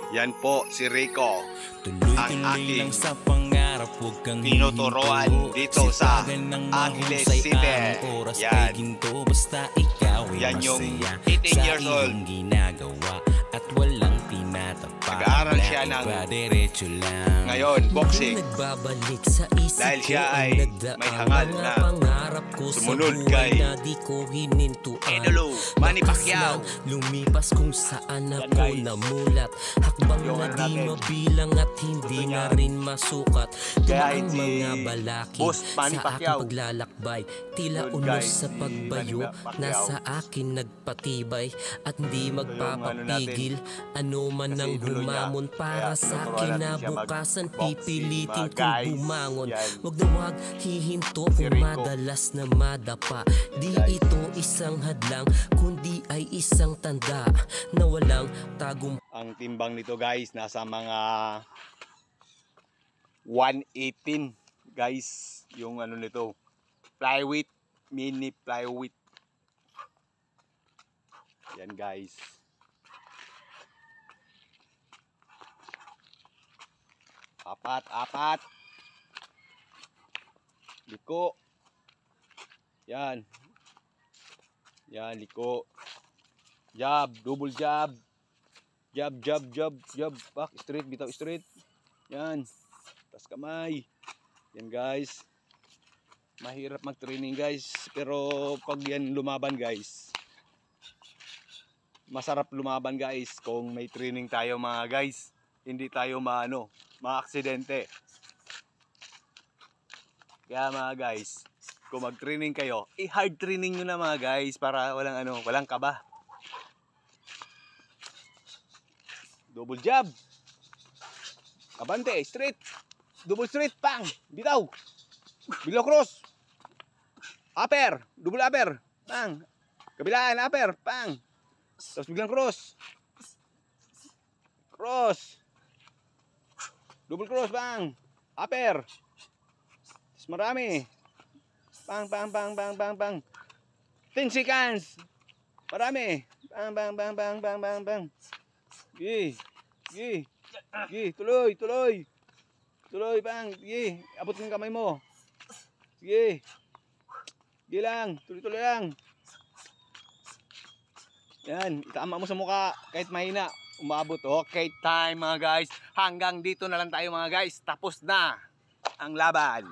Yan po si Rico, ang aking sa pangarap, huwag kang tinuturuan dito sa Angeles City. Yan. Basta ikaw ay Yan yung masaya 18 sa years old. iyong ginagawa at walang tinatapak. Nag-aaral siya ng diretso lang. ngayon boxing Nagbabalik sa isip dahil siya ko ay ang nagdaan, may hangal mga na pangarap ko sumunod sa buhay kay na di ko hinintuan. Idolo Manny Bakas Pacquiao. lang lumipas kung saan Yan, ako guys. namulat. Hakbang Yung na ano di natin. mabilang at hindi Gusto na niya. rin masukat. Kaya Tumaang si mga balakid Boss Manny sa aking Pacquiao. paglalakbay. Tila Yun, unos guys, sa si pagbayo, Manny Pacquiao. nasa akin nagpatibay at hindi Ito yung magpapapigil. Ano man Kasi ang idolo niya. humamon para Kaya sa tinuturuan natin siya kinabukasan, mag-boxing, pipilitin mga kong guys. bumangon. Yan. Wag na wag hihinto Si kung Rico. madalas na madapa. Di Guys. ito isang hadlang, kundi ay isang tanda na walang tagumpay. Ang timbang nito guys nasa mga 118 guys, yung ano nito, flyweight, mini flyweight. Yan guys. Apat. Liko. Yan. Yan, liko. Jab, double jab. Jab. Back, straight, bitaw straight. Yan. Tas kamay. Yan guys. Mahirap mag-training guys. Pero pag yan lumaban guys, masarap lumaban guys kung may training tayo mga guys. Hindi tayo ma-aksidente. Kaya mga guys, kung mag-training kayo, i-hard training nyo na mga guys para walang kaba. Double jab. Abante, straight. Double straight, pang. Bitaw. Biglaw cross. Upper, double upper, pang. Kabilaan, upper, pang. Tapos biglang cross. Cross. Double cross, pang. Upper. Tapos marami. Pang. 10 seconds. Marami. Pang. Gi. Tuloy. Tuloy, pang. Gi. Abot ng kamay mo. Sige. Sige lang. Tuloy lang. Yan. Itama mo sa mukha. Kahit mahina. Umabot. Okay, time mga guys. Hanggang dito na lang tayo mga guys. Tapos na ang laban.